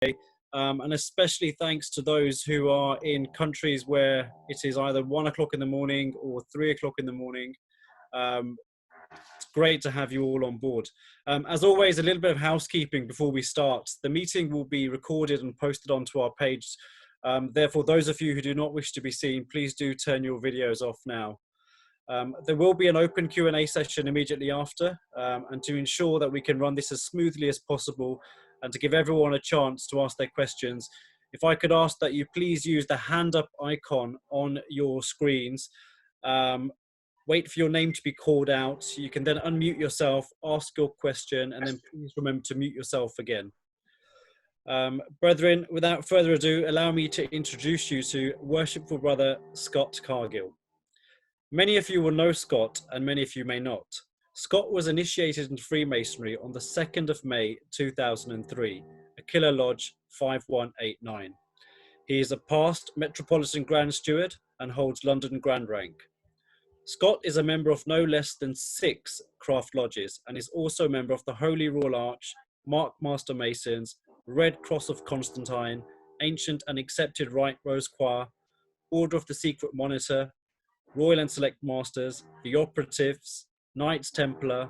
and especially thanks to those who are in countries where it is either 1 o'clock in the morning or 3 o'clock in the morning. It's great to have you all on board. As always, a little bit of housekeeping before we start. The meeting will be recorded and posted onto our page. Therefore, those of you who do not wish to be seen, please do turn your videos off now. There will be an open Q&A session immediately after, and to ensure that we can run this as smoothly as possible and to give everyone a chance to ask their questions, if I could ask that you please use the hand up icon on your screens. Wait for your name to be called out. You can then unmute yourself, ask your question, and then please remember to mute yourself again. Brethren, without further ado, allow me to introduce you to Worshipful Brother Scott Cargill. Many of you will know Scott, and many of you may not. Scott was initiated into Freemasonry on the 2nd of May 2003, Aquila Lodge 5189. He is a past Metropolitan Grand Steward and holds London Grand rank. Scott is a member of no less than 6 craft lodges and is also a member of the Holy Royal Arch, Mark Master Masons, Red Cross of Constantine, Ancient and Accepted Rite Rose Choir, Order of the Secret Monitor, Royal and Select Masters, the Operatives, Knights Templar,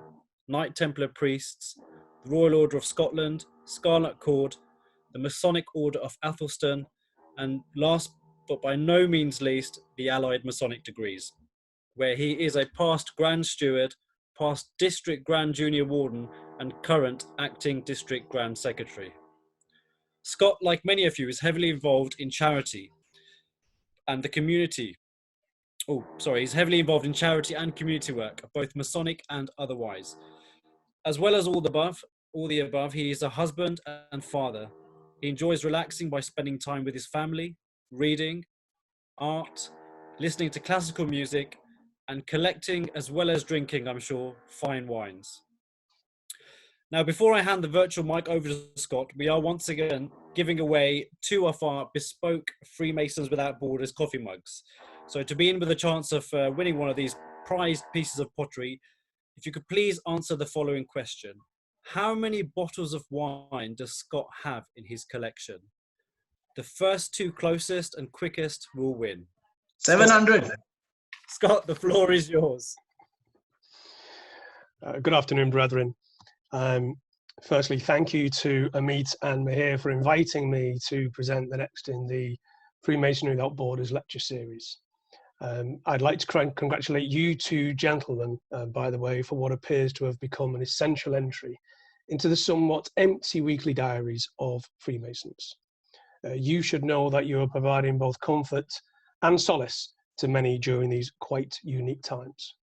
Knight Templar Priests, the Royal Order of Scotland, Scarlet Cord, the Masonic Order of Athelstan, and last but by no means least, the Allied Masonic Degrees, where he is a past Grand Steward, past District Grand Junior Warden, and current Acting District Grand Secretary. Scott, like many of you, is heavily involved in charity and the community. He's heavily involved in charity and community work, both Masonic and otherwise. As well as all the above, he is a husband and father. He enjoys relaxing by spending time with his family, reading, art, listening to classical music, and collecting, as well as drinking, I'm sure, fine wines. Now, before I hand the virtual mic over to Scott, we are once again giving away 2 of our bespoke Freemasons Without Borders coffee mugs. So to be in with a chance of winning one of these prized pieces of pottery, if you could please answer the following question. How many bottles of wine does Scott have in his collection? The first 2 closest and quickest will win. 700. Scott, the floor is yours. Good afternoon, brethren. Firstly, thank you to Amit and Mihir for inviting me to present the next in the Freemasonry Without Borders lecture series. I'd like to congratulate you 2 gentlemen, by the way, for what appears to have become an essential entry into the somewhat empty weekly diaries of Freemasons. You should know that you are providing both comfort and solace to many during these quite unique times.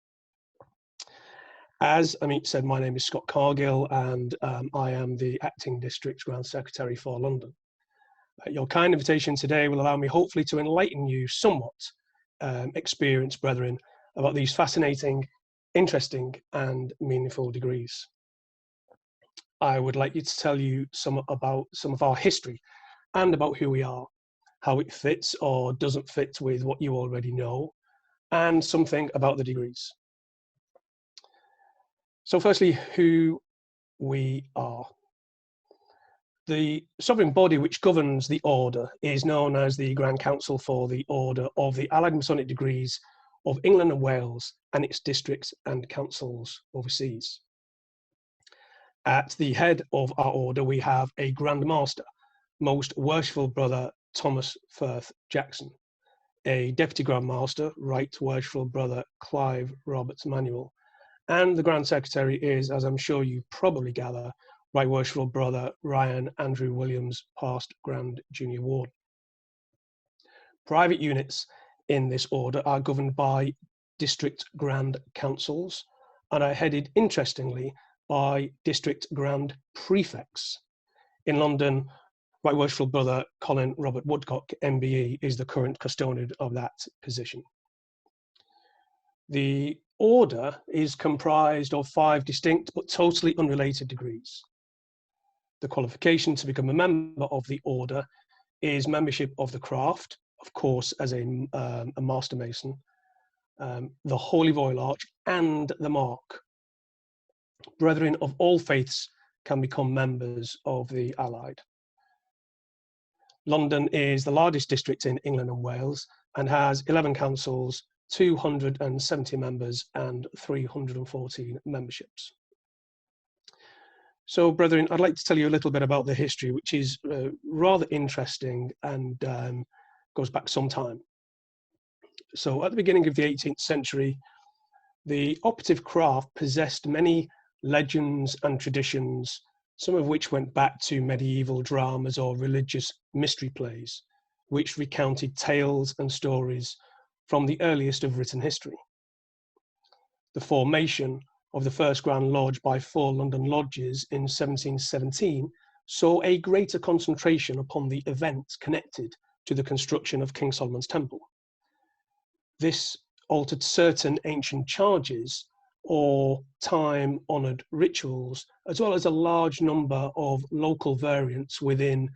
As Amit said, my name is Scott Cargill, and I am the Acting District Grand Secretary for London. Your kind invitation today will allow me hopefully to enlighten you somewhat, experienced brethren, about these fascinating, interesting, and meaningful degrees. I would like you to tell you about some of our history and about who we are, how it fits or doesn't fit with what you already know, and something about the degrees. So firstly, who we are. The sovereign body which governs the order is known as the Grand Council for the Order of the Allied Masonic Degrees of England and Wales and its districts and councils overseas. At the head of our order, we have a Grand Master, Most Worshipful Brother Thomas Firth Jackson, a Deputy Grand Master, Right Worshipful Brother Clive Roberts Manuel, and the Grand Secretary is, as I'm sure you probably gather, Right Worshipful Brother Ryan Andrew Williams, past Grand Junior Warden. Private units in this order are governed by District Grand Councils and are headed, interestingly, by District Grand Prefects. In London, Right Worshipful Brother Colin Robert Woodcock, MBE, is the current custodian of that position. The order is comprised of 5 distinct but totally unrelated degrees. The qualification to become a member of the order is membership of the craft, of course, as a Master Mason, the Holy Royal Arch, and the Mark. Brethren of all faiths can become members of the Allied. London is the largest district in England and Wales and has 11 councils, 270 members and 314 memberships. So, brethren, I'd like to tell you a little bit about the history, which is rather interesting and goes back some time. So, at the beginning of the 18th century, the operative craft possessed many legends and traditions, some of which went back to medieval dramas or religious mystery plays, which recounted tales and stories from the earliest of written history. The formation of the first Grand Lodge by 4 London lodges in 1717 saw a greater concentration upon the events connected to the construction of King Solomon's Temple. This altered certain ancient charges or time-honoured rituals, as well as a large number of local variants within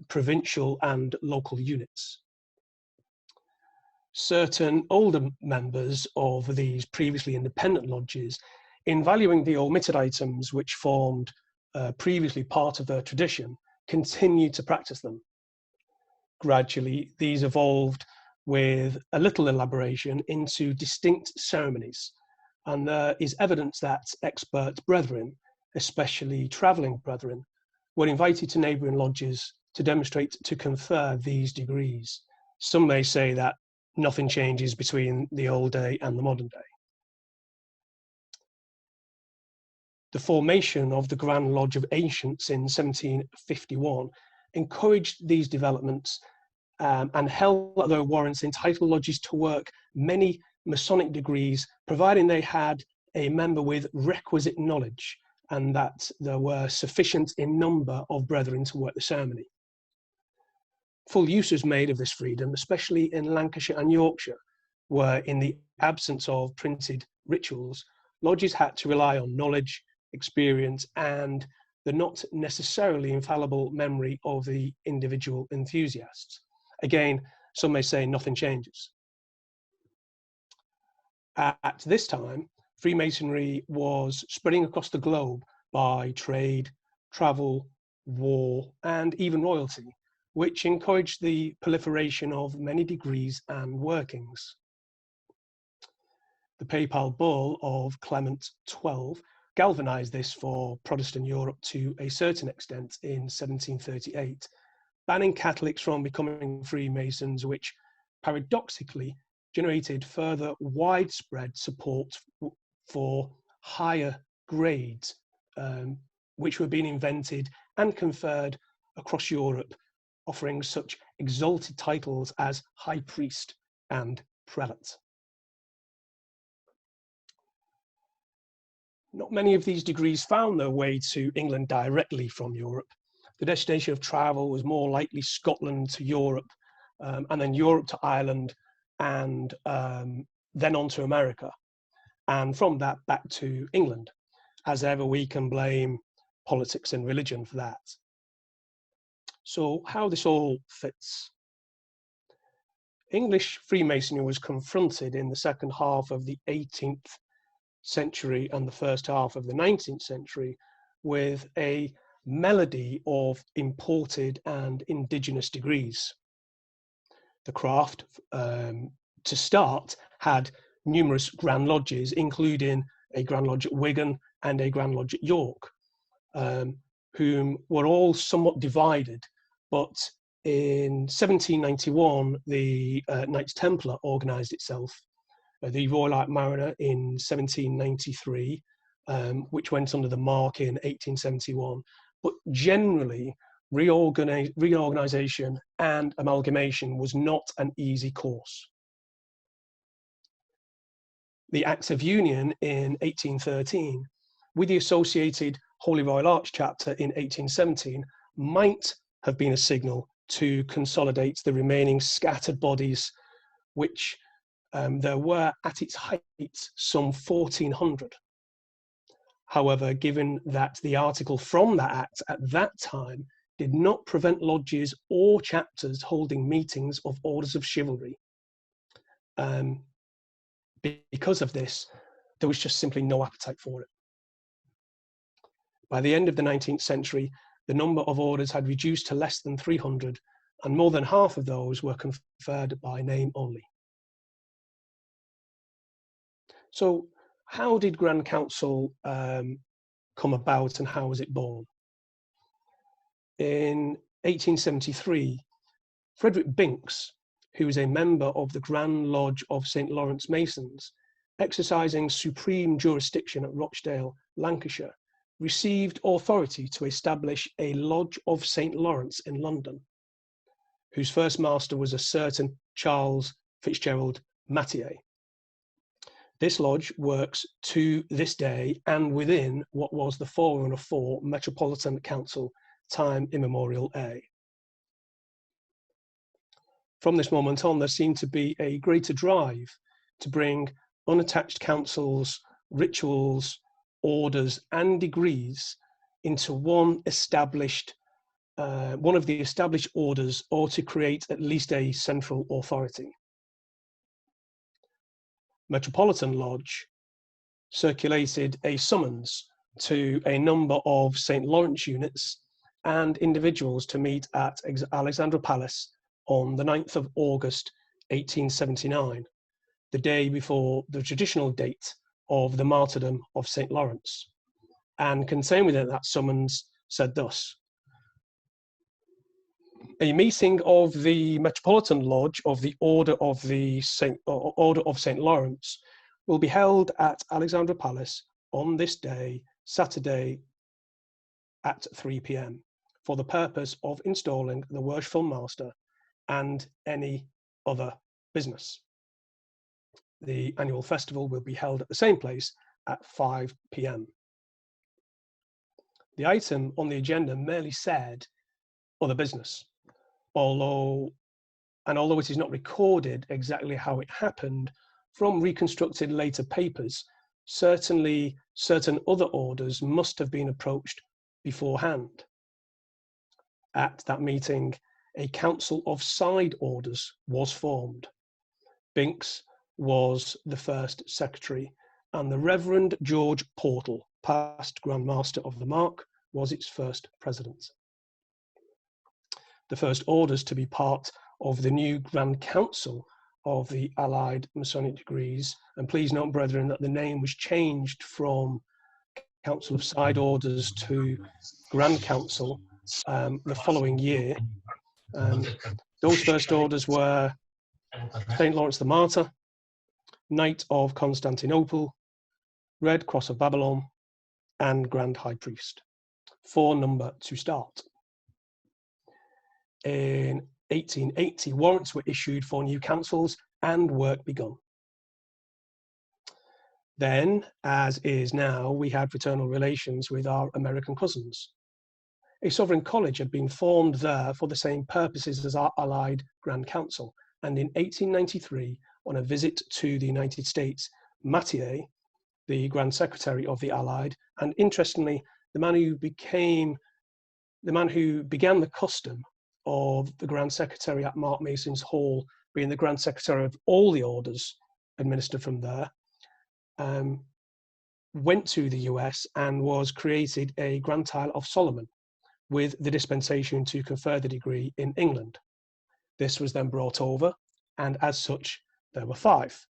provincial and local units. Certain older members of these previously independent lodges, in valuing the omitted items which formed previously part of their tradition, continued to practice them. Gradually, these evolved with a little elaboration into distinct ceremonies, and there is evidence that expert brethren, especially travelling brethren, were invited to neighbouring lodges to demonstrate to confer these degrees. Some may say that nothing changes between the old day and the modern day. The formation of the Grand Lodge of Ancients in 1751 encouraged these developments and held their warrants entitled lodges to work many Masonic degrees, providing they had a member with requisite knowledge and that there were sufficient in number of brethren to work the ceremony. Full use was made of this freedom, especially in Lancashire and Yorkshire, where in the absence of printed rituals, lodges had to rely on knowledge, experience, and the not necessarily infallible memory of the individual enthusiasts. Again, some may say nothing changes. At this time, Freemasonry was spreading across the globe by trade, travel, war, and even royalty, which encouraged the proliferation of many degrees and workings. The papal bull of Clement XII galvanized this for Protestant Europe to a certain extent in 1738, banning Catholics from becoming Freemasons, which paradoxically generated further widespread support for higher grades, which were being invented and conferred across Europe, offering such exalted titles as High Priest and Prelate. Not many of these degrees found their way to England directly from Europe. The destination of travel was more likely Scotland to Europe, and then Europe to Ireland, and then on to America. And from that back to England. As ever, we can blame politics and religion for that. So how this all fits. English Freemasonry was confronted in the second half of the 18th century and the first half of the 19th century with a melody of imported and indigenous degrees. The craft, to start, had numerous Grand Lodges, including a Grand Lodge at Wigan and a Grand Lodge at York, whom were all somewhat divided. But in 1791, the Knights Templar organised itself, the Royal Ark Mariner in 1793, which went under the mark in 1871. But generally, reorganisation and amalgamation was not an easy course. The Acts of Union in 1813, with the associated Holy Royal Arch chapter in 1817, might have been a signal to consolidate the remaining scattered bodies, which there were at its height some 1,400. However, given that the article from that act at that time did not prevent lodges or chapters holding meetings of orders of chivalry, because of this, there was just simply no appetite for it. By the end of the 19th century, the number of orders had reduced to less than 300, and more than half of those were conferred by name only. So how did Grand Council come about, and how was it born? In 1873, Frederick Binks, who was a member of the Grand Lodge of St. Lawrence Masons, exercising supreme jurisdiction at Rochdale, Lancashire, received authority to establish a Lodge of St. Lawrence in London, whose first master was a certain Charles Fitzgerald Mattier. This lodge works to this day and within what was the forerunner for Metropolitan Council, time immemorial A. From this moment on, there seemed to be a greater drive to bring unattached councils, rituals, orders, and degrees into one of the established orders, or to create at least a central authority. Metropolitan Lodge circulated a summons to a number of St. Lawrence units and individuals to meet at Alexandra Palace on the 9th of August 1879, the day before the traditional date of the martyrdom of St. Lawrence. And contained within that summons said thus: a meeting of the Metropolitan Lodge of the Order of St. Lawrence will be held at Alexandra Palace on this day, Saturday, at 3 p.m. for the purpose of installing the worshipful master and any other business. The annual festival will be held at the same place at 5 p.m. The item on the agenda merely said other business, although it is not recorded exactly how it happened from reconstructed later papers, certainly certain other orders must have been approached beforehand. At that meeting, a council of side orders was formed. Binks was the first secretary, and the Reverend George Portal, past Grand Master of the Mark, was its first president. The first orders to be part of the new Grand Council of the Allied Masonic Degrees, and please note, brethren, that the name was changed from Council of Side Orders to Grand Council the following year. Those first orders were St. Lawrence the Martyr, Knight of Constantinople, Red Cross of Babylon, and Grand High Priest. 4 number to start. In 1880, warrants were issued for new councils and work begun. Then, as is now, we had fraternal relations with our American cousins. A sovereign college had been formed there for the same purposes as our Allied Grand Council, and in 1893, on a visit to the United States, Mattier, the Grand Secretary of the Allied, and interestingly, the man who began the custom of the Grand Secretary at Mark Mason's Hall being the Grand Secretary of all the orders administered from there, went to the US and was created a Grand Tile of Solomon with the dispensation to confer the degree in England. This was then brought over, and as such, there were 5.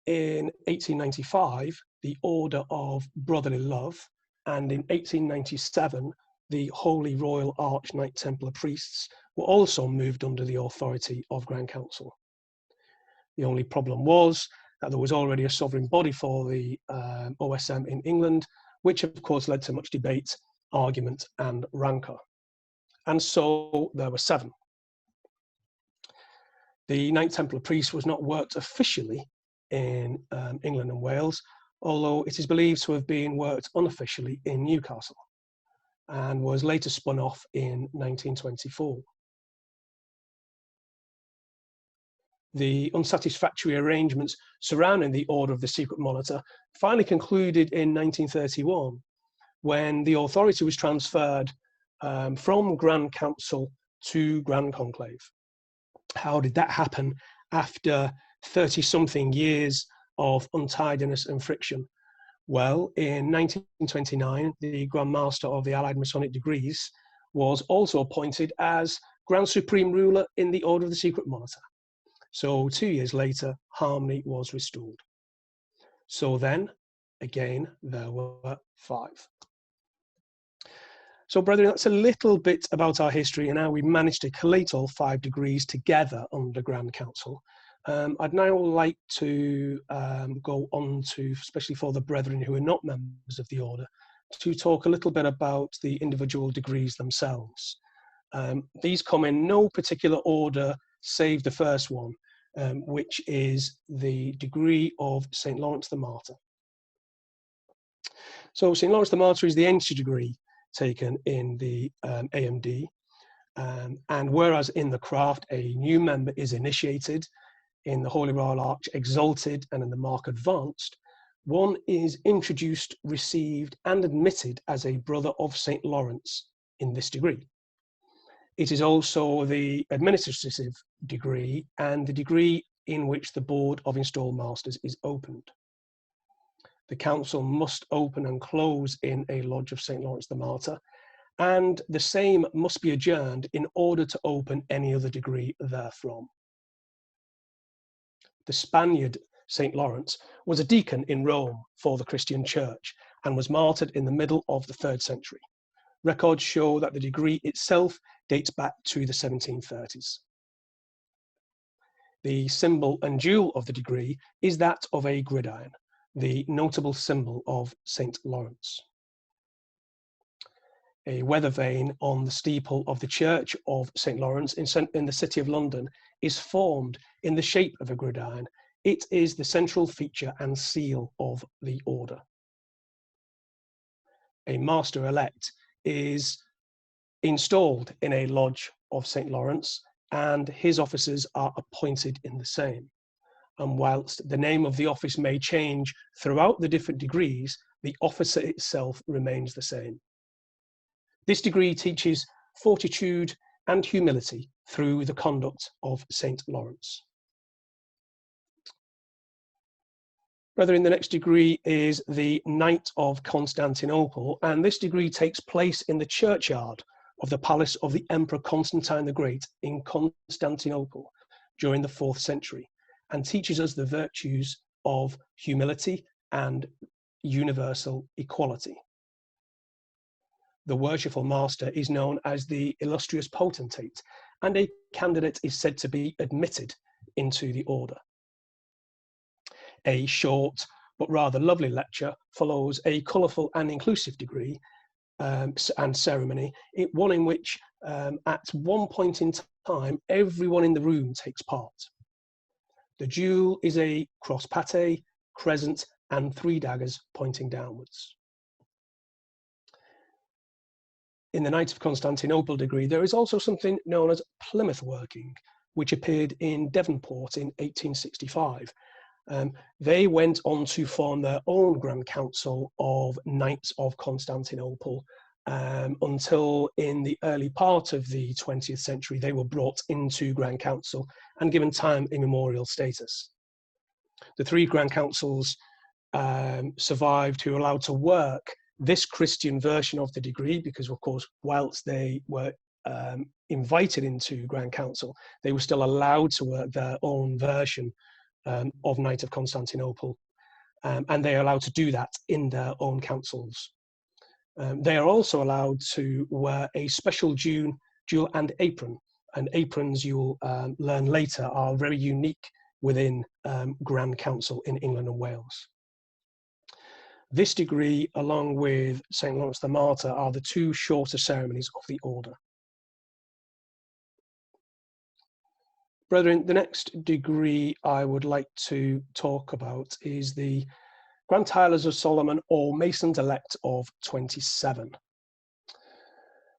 In 1895, the Order of Brotherly Love, and in 1897, the Holy Royal Arch Knight Templar Priests were also moved under the authority of Grand Council. The only problem was that there was already a sovereign body for the OSM in England, which of course led to much debate, argument, and rancour. And so there were 7. The Knight Templar Priest was not worked officially in England and Wales, although it is believed to have been worked unofficially in Newcastle, and was later spun off in 1924. The unsatisfactory arrangements surrounding the Order of the Secret Monitor finally concluded in 1931, when the authority was transferred from Grand Council to Grand Conclave. How did that happen after 30-something years of untidiness and friction? Well, in 1929, the Grand Master of the Allied Masonic Degrees was also appointed as Grand Supreme Ruler in the Order of the Secret Monitor. So 2 years later, harmony was restored. So then, again, there were 5. So, brethren, that's a little bit about our history and how we managed to collate all 5 degrees together under Grand Council. I'd now like to go on to, especially for the brethren who are not members of the order, to talk a little bit about the individual degrees themselves. These come in no particular order, save the first one, which is the degree of St. Lawrence the Martyr. So St. Lawrence the Martyr is the ancient degree taken in the AMD, and whereas in the craft a new member is initiated, in the Holy Royal Arch exalted, and in the Mark advanced, one is introduced, received, and admitted as a brother of St. Lawrence in this degree. It is also the administrative degree and the degree in which the Board of Installed Masters is opened. The council must open and close in a lodge of St. Lawrence the Martyr, and the same must be adjourned in order to open any other degree therefrom. The Spaniard St. Lawrence was a deacon in Rome for the Christian Church and was martyred in the middle of the 3rd century. Records show that the degree itself dates back to the 1730s. The symbol and jewel of the degree is that of a gridiron, the notable symbol of St. Lawrence. A weather vane on the steeple of the Church of St. Lawrence in the City of London is formed in the shape of a gridiron. It is the central feature and seal of the order. A master-elect is installed in a lodge of St. Lawrence, and his officers are appointed in the same. And whilst the name of the office may change throughout the different degrees, the officer itself remains the same. This degree teaches fortitude and humility through the conduct of St. Lawrence. Brethren, the next degree is the Knight of Constantinople, and this degree takes place in the churchyard of the palace of the Emperor Constantine the Great in Constantinople during the 4th century, and teaches us the virtues of humility and universal equality. The worshipful master is known as the illustrious potentate, and a candidate is said to be admitted into the order. A short but rather lovely lecture follows a colourful and inclusive degree and ceremony, one in which at one point in time everyone in the room takes part. The jewel is a cross pate, crescent, and 3 daggers pointing downwards. In the Knight of Constantinople degree, there is also something known as Plymouth working, which appeared in Devonport in 1865. They went on to form their own Grand Council of Knights of Constantinople until in the early part of the 20th century, they were brought into Grand Council and given time immemorial status. The 3 Grand Councils survived who were allowed to work this Christian version of the degree, because of course, whilst they were invited into Grand Council, they were still allowed to work their own version of Knight of Constantinople, and they are allowed to do that in their own councils. They are also allowed to wear a special jewel and apron, and aprons, you will learn later, are very unique within Grand Council in England and Wales. This degree, along with St. Lawrence the Martyr, are the 2 shorter ceremonies of the order. Brethren, the next degree I would like to talk about is the Grand Titles of Solomon, or Masons Elect of 27.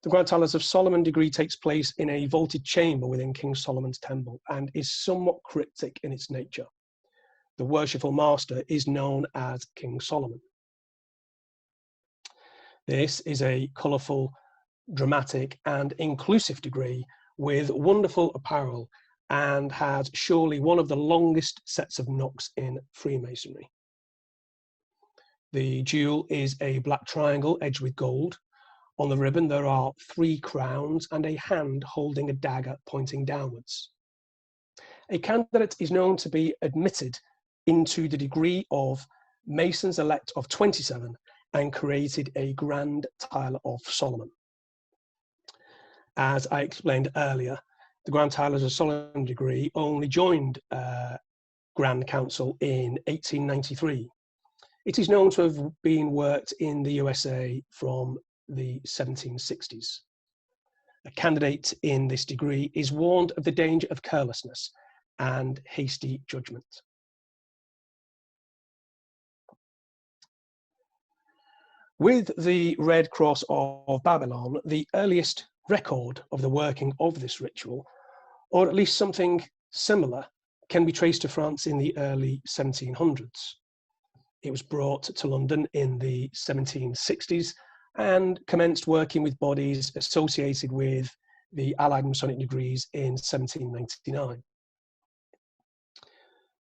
The Grand Titles of Solomon degree takes place in a vaulted chamber within King Solomon's temple and is somewhat cryptic in its nature. The worshipful master is known as King Solomon. This is a colourful, dramatic, and inclusive degree with wonderful apparel, and has surely one of the longest sets of knocks in Freemasonry. The jewel is a black triangle edged with gold. On the ribbon, there are 3 crowns and a hand holding a dagger pointing downwards. A candidate is known to be admitted into the degree of Masons elect of 27 and created a Grand Tiler of Solomon. As I explained earlier, the Grand Tilers of Solomon degree only joined Grand Council in 1893. It is known to have been worked in the USA from the 1760s. A candidate in this degree is warned of the danger of carelessness and hasty judgment. With the Red Cross of Babylon, the earliest record of the working of this ritual, or at least something similar, can be traced to France in the early 1700s. It was brought to London in the 1760s and commenced working with bodies associated with the Allied Masonic Degrees in 1799.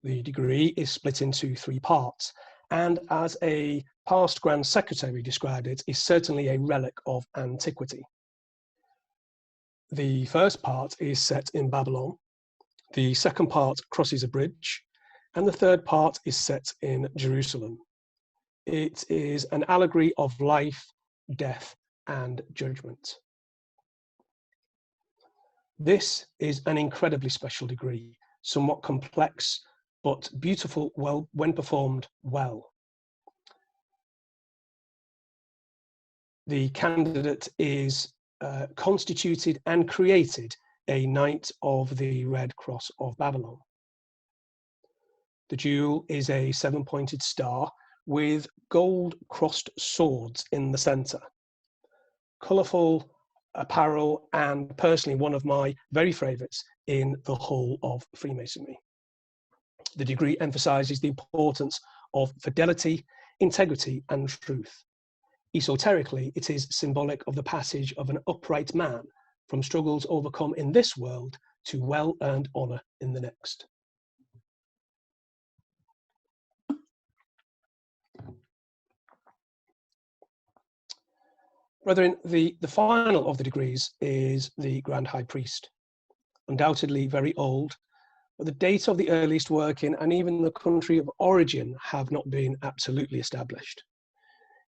The degree is split into 3 parts, and as a past Grand Secretary described it, is certainly a relic of antiquity. The first part is set in Babylon, the second part crosses a bridge, and the third part is set in Jerusalem. It is an allegory of life, death, and judgment. This is an incredibly special degree, somewhat complex, but beautiful when performed well. The candidate is constituted and created a Knight of the Red Cross of Babylon. The jewel is a 7-pointed star with gold crossed swords in the center. Colourful apparel, and personally one of my very favourites in the whole of Freemasonry. The degree emphasises the importance of fidelity, integrity, and truth. Esoterically, it is symbolic of the passage of an upright man from struggles overcome in this world to well-earned honour in the next. Brethren, the final of the degrees is the Grand High Priest. Undoubtedly very old, but the date of the earliest working and even the country of origin have not been absolutely established.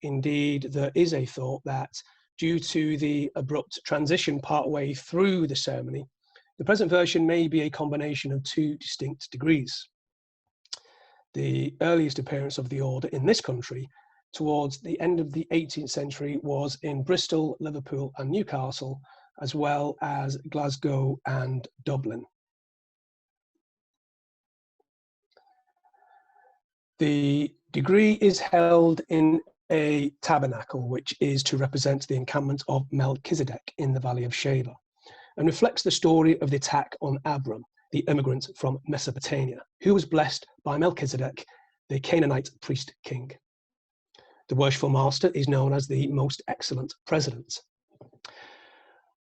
Indeed, there is a thought that due to the abrupt transition partway through the ceremony, the present version may be a combination of 2 distinct degrees. The earliest appearance of the order in this country towards the end of the 18th century was in Bristol, Liverpool, and Newcastle, as well as Glasgow and Dublin. The degree is held in a tabernacle, which is to represent the encampment of Melchizedek in the Valley of Sheba, and reflects the story of the attack on Abram, the immigrant from Mesopotamia, who was blessed by Melchizedek, the Canaanite priest king. The worshipful master is known as the Most Excellent President.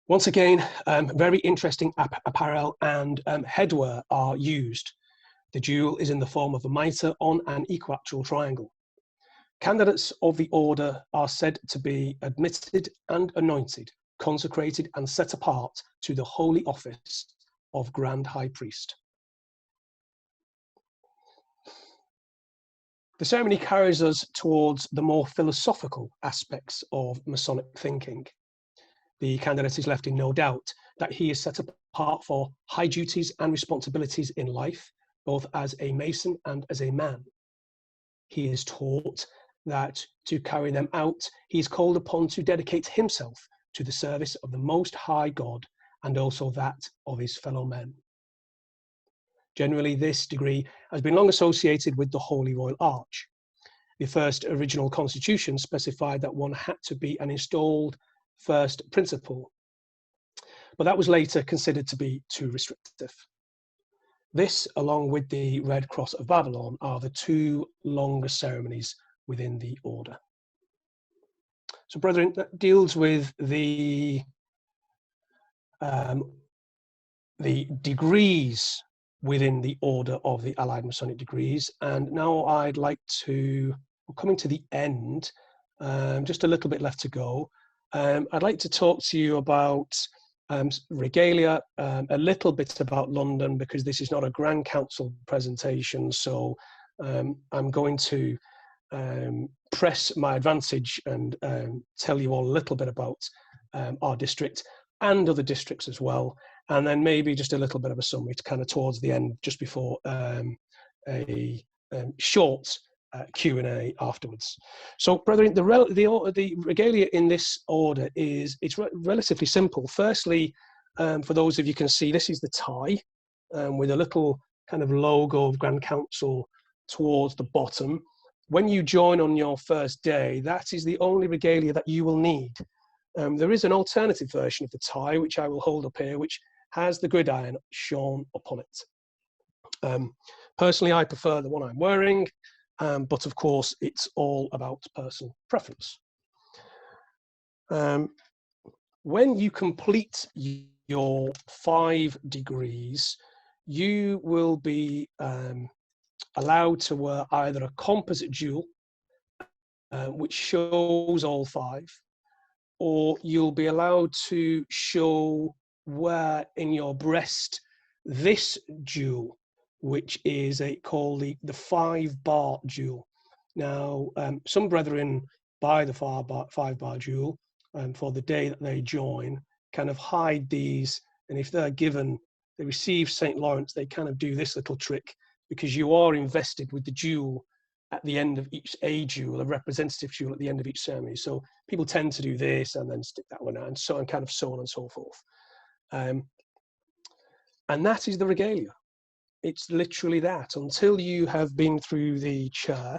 Once again, very interesting apparel and headwear are used. The jewel is in the form of a mitre on an equilateral triangle. Candidates of the order are said to be admitted and anointed, consecrated and set apart to the holy office of Grand High Priest. The ceremony carries us towards the more philosophical aspects of Masonic thinking. The candidate is left in no doubt that he is set apart for high duties and responsibilities in life, both as a Mason and as a man. He is taught that to carry them out, he is called upon to dedicate himself to the service of the Most High God and also that of his fellow men. Generally, this degree has been long associated with the Holy Royal Arch. The first original constitution specified that one had to be an installed first principal, but that was later considered to be too restrictive. This, along with the Red Cross of Babylon, are the 2 longest ceremonies within the order. So, brethren, that deals with the degrees within the order of the Allied Masonic Degrees. And now I'd like to we're coming to the end, just a little bit left to go. I'd like to talk to you about Regalia, a little bit about London, because this is not a Grand Council presentation, so I'm going to press my advantage and tell you all a little bit about our district and other districts as well, and then maybe just a little bit of a summary to kind of towards the end, just before a short Q&A afterwards. So, brethren, the Regalia in this order it's relatively simple. Firstly, for those of you can see, this is the tie with a little kind of logo of Grand Council towards the bottom. When you join on your first day, that is the only Regalia that you will need. There is an alternative version of the tie, which I will hold up here, which has the gridiron shown upon it. Personally, I prefer the one I'm wearing, but of course, it's all about personal preference. When you complete your 5 degrees, you will be allowed to wear either a composite jewel, which shows all 5, or you'll be allowed to wear in your breast this jewel, which is called the 5-bar jewel. Now, some brethren buy the 5-bar jewel for the day that they join, kind of hide these, and if they receive St. Lawrence, they kind of do this little trick, because you are invested with the jewel at the end of a representative jewel at the end of each ceremony. So people tend to do this and then stick that one out, and so on, kind of so on and so forth. And that is the Regalia. It's literally that. Until you have been through the chair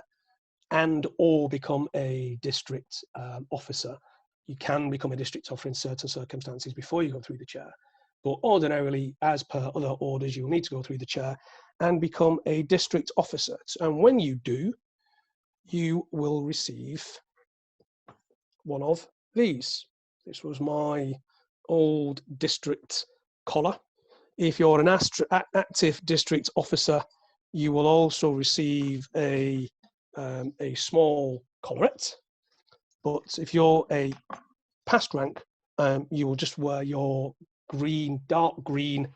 and or become a district officer. You can become a district officer in certain circumstances before you go through the chair. But ordinarily, as per other orders, you'll need to go through the chair and become a district officer. And when you do, you will receive one of these. This was my old district collar. If you're an active district officer, you will also receive a small collarette. But if you're a past rank, you will just wear your dark green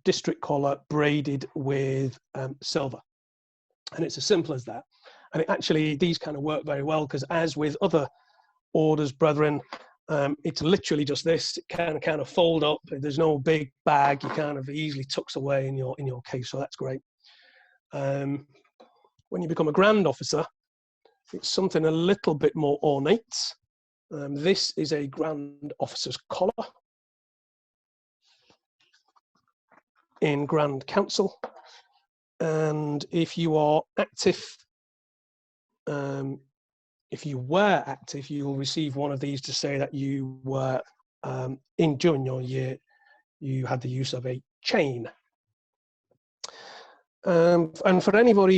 district collar braided with silver. And it's as simple as that. And these kind of work very well, because as with other orders, brethren, it's literally just this. It can kind of fold up. There's no big bag. You kind of easily tucks away in your case, so that's great. When you become a grand officer, it's something a little bit more ornate. This is a grand officer's collar in Grand Council, and if you are active, if you were active, you'll receive one of these to say that you were during your year, you had the use of a chain. And for anybody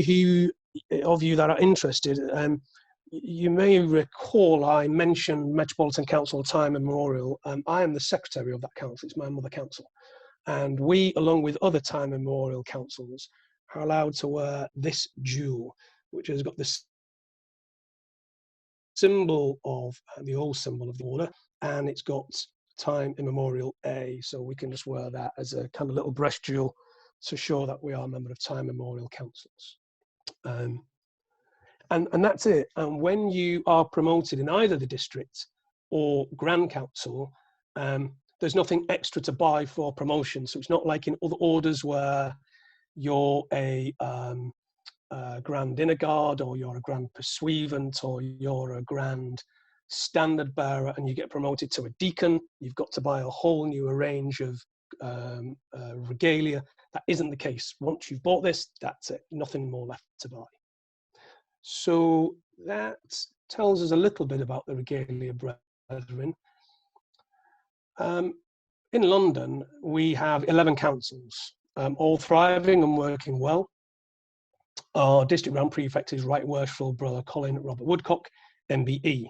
of you that are interested, you may recall I mentioned Metropolitan Council Time Immemorial. I am the secretary of that council. It's my mother council. And we, along with other time immemorial councils, are allowed to wear this jewel, which has got this symbol of the old symbol of the order, and it's got time immemorial A. So we can just wear that as a kind of little breast jewel to show that we are a member of time immemorial councils. And that's it. And when you are promoted in either the district or Grand Council, there's nothing extra to buy for promotion. So it's not like in other orders where you're a Grand Inner Guard, or you're a Grand Pursuivant, or you're a Grand Standard Bearer, and you get promoted to a Deacon. You've got to buy a whole new range of Regalia. That isn't the case. Once you've bought this, that's it. Nothing more left to buy. So that tells us a little bit about the Regalia, brethren. In London, we have 11 councils, all thriving and working well. Our district Grand Prefect is Right Worshipful Brother Colin Robert Woodcock, MBE.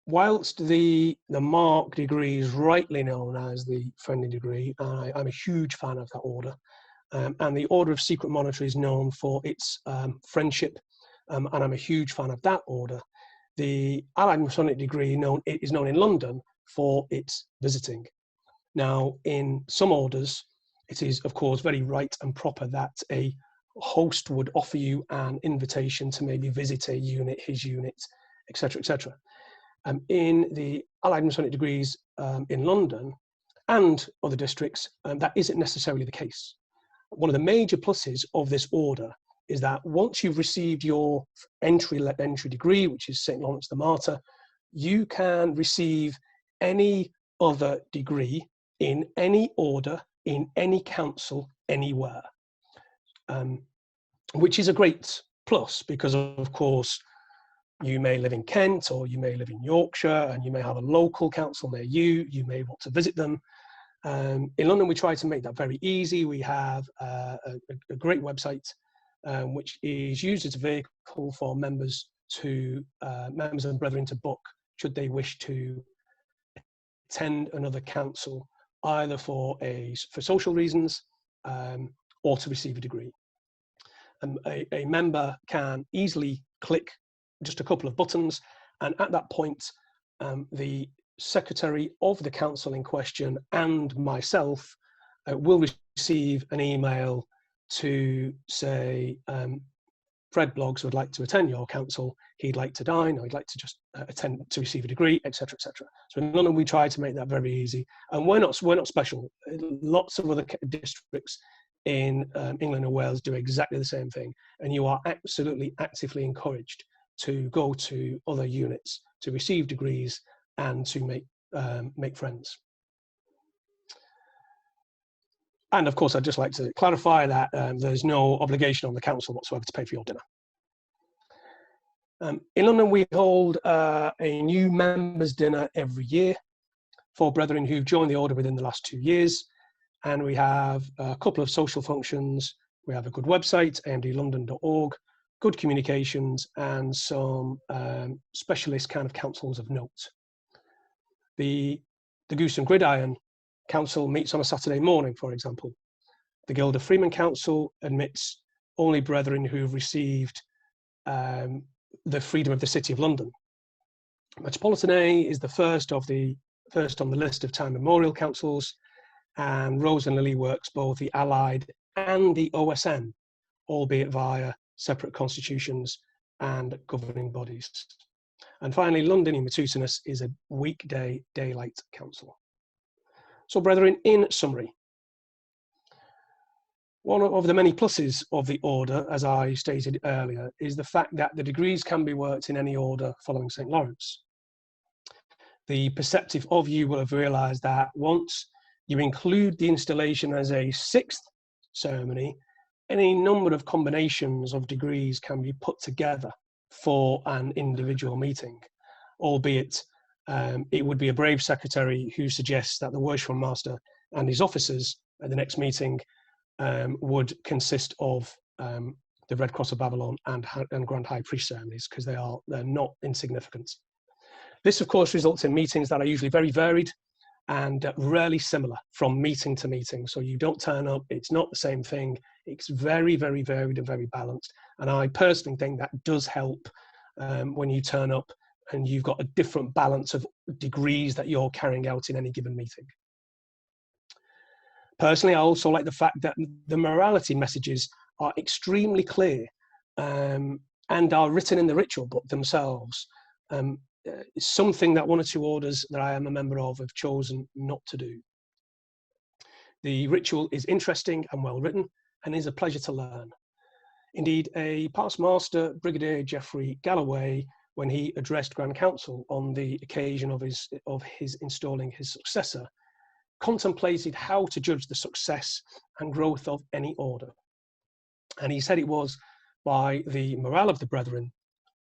Whilst the Mark degree is rightly known as the Friendly Degree, I'm a huge fan of that order. And the Order of Secret Monitor is known for its friendship, and I'm a huge fan of that order. The Allied Masonic Degree is known in London for its visiting. Now, in some orders, it is, of course, very right and proper that a host would offer you an invitation to maybe visit a unit, his unit, etc., etc. In the Allied Masonic Degrees in London and other districts, that isn't necessarily the case. One of the major pluses of this order is that once you've received your entry degree, which is St. Lawrence the Martyr, you can receive any other degree in any order, in any council, anywhere, which is a great plus because, of course, you may live in Kent or you may live in Yorkshire and you may have a local council near you. You may want to visit them. In London, we try to make that very easy. We have a great website which is used as a vehicle for members and brethren to book should they wish to attend another council, either for social reasons or to receive a degree. A member can easily click just a couple of buttons, and at that point, the secretary of the council in question and myself will receive an email to say, Fred Bloggs would like to attend your council, he'd like to dine, or he'd like to just attend to receive a degree, etc., etc. So in London, we try to make that very easy, and we're not special. Lots of other districts in England and Wales do exactly the same thing, and you are absolutely actively encouraged to go to other units to receive degrees and to make friends. And of course, I'd just like to clarify that there's no obligation on the council whatsoever to pay for your dinner. In London, we hold a new members' dinner every year for brethren who've joined the order within the last 2 years. And we have a couple of social functions. We have a good website, amdlondon.org, good communications, and some specialist kind of councils of note. The Goose and Gridiron Council meets on a Saturday morning, for example. The Guild of Freemen Council admits only brethren who've received the freedom of the City of London. Metropolitan A is the first on the list of time memorial councils, and Rose and Lily works both the Allied and the OSN, albeit via separate constitutions and governing bodies. And finally, London in Matutinus is a weekday daylight council. So, brethren, in summary, one of the many pluses of the order, as I stated earlier, is the fact that the degrees can be worked in any order following St. Lawrence. The perceptive of you will have realised that once you include the installation as a 6th ceremony, any number of combinations of degrees can be put together for an individual meeting, albeit it would be a brave secretary who suggests that the worshipful master and his officers at the next meeting would consist of the Red Cross of Babylon and Grand High Priest ceremonies, because they're not insignificant. This, of course, results in meetings that are usually very varied and rarely similar from meeting to meeting. So you don't turn up, it's not the same thing. It's very, very varied and very balanced. And I personally think that does help when you turn up and you've got a different balance of degrees that you're carrying out in any given meeting. Personally, I also like the fact that the morality messages are extremely clear and are written in the ritual book themselves. It's something that one or two orders that I am a member of have chosen not to do. The ritual is interesting and well written and is a pleasure to learn. Indeed, a past master, Brigadier Geoffrey Galloway, when he addressed Grand Council on the occasion of his installing his successor, contemplated how to judge the success and growth of any order. And he said it was by the morale of the brethren,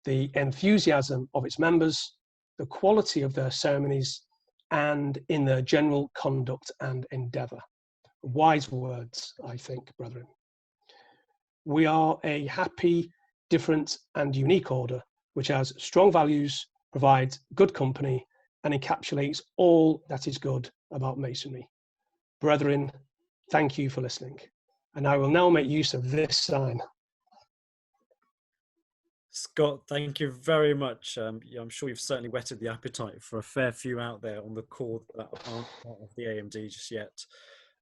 the enthusiasm of its members, the quality of their ceremonies, and in their general conduct and endeavour. Wise words, I think, brethren. We are a happy, different, and unique order, which has strong values, provides good company, and encapsulates all that is good about Masonry. Brethren, thank you for listening. And I will now make use of this sign. Scott, thank you very much. Yeah, I'm sure you've certainly whetted the appetite for a fair few out there on the call that aren't part of the AMD just yet.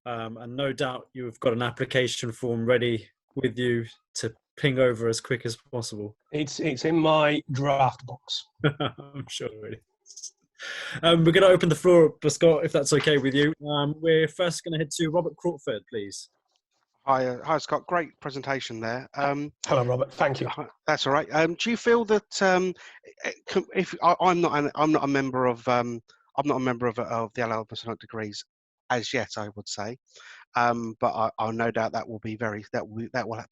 And no doubt you've got an application form ready with you to ping over as quick as possible. It's in my draft box. I'm sure it is. We're going to open the floor up for Scott, if that's okay with you. We're first going to head to Robert Crawford, please. Hi, Scott. Great presentation there. Hello, Robert. Thank you. That's all right. Do you feel that if I'm not a member of the Allied Masonic Degrees as yet, I would say, but I no doubt that will be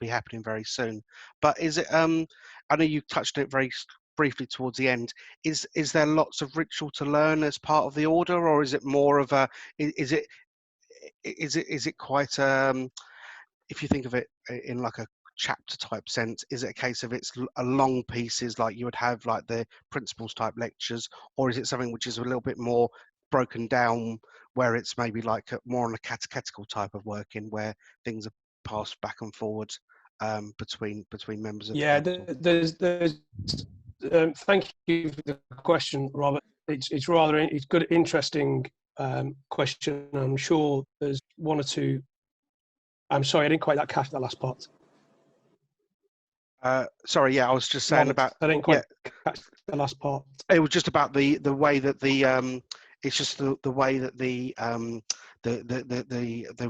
happening very soon. But is it? I know you touched on it very briefly towards the end. Is there lots of ritual to learn as part of the order, or is it more of a? Is it quite if you think of it in like a chapter type sense, is it a case of it's a long pieces like you would have like the principles type lectures, or is it something which is a little bit more broken down where it's maybe like more on a catechetical type of working where things are passed back and forwards between members of the council? There's thank you for the question, Robert. It's good, interesting question. I'm sure there's one or two. I'm sorry, I didn't quite catch that last part. Sorry, yeah, I was just saying about. I didn't quite catch the last part. It was just about the way that it's just the way that the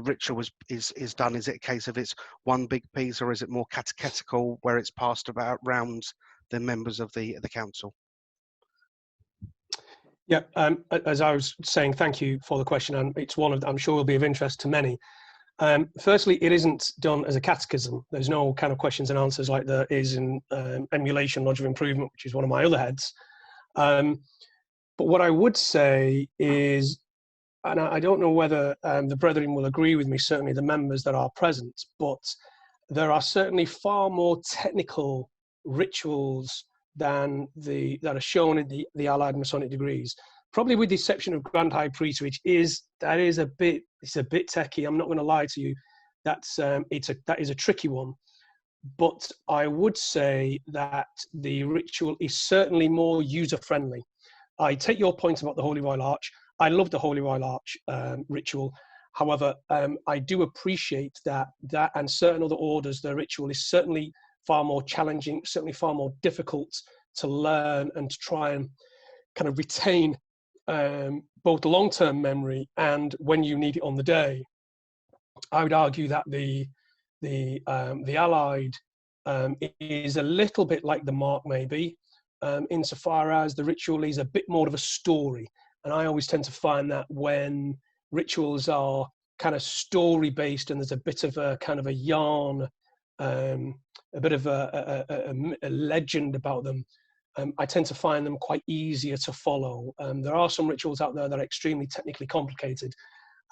ritual is done. Is it a case of it's one big piece, or is it more catechetical where it's passed about around the members of the council? Yeah, as I was saying, thank you for the question, and it's one of I'm sure will be of interest to many. Firstly, it isn't done as a catechism. There's no kind of questions and answers like there is in Emulation, Lodge of Improvement, which is one of my other heads. But what I would say is, and I don't know whether the brethren will agree with me, certainly the members that are present, but there are certainly far more technical rituals than that are shown in the Allied Masonic Degrees. Probably with the exception of Grand High Priest, which is a bit techie. I'm not going to lie to you. That is a tricky one. But I would say that the ritual is certainly more user friendly. I take your point about the Holy Royal Arch. I love the Holy Royal Arch ritual. However, I do appreciate that and certain other orders, the ritual is certainly far more challenging, certainly far more difficult to learn and to try and kind of retain both long-term memory and when you need it on the day. I would argue that the Allied is a little bit like the Mark, maybe, insofar as the ritual is a bit more of a story. And I always tend to find that when rituals are kind of story-based and there's a bit of a kind of a yarn, a bit of a legend about them, I tend to find them quite easier to follow. There are some rituals out there that are extremely technically complicated,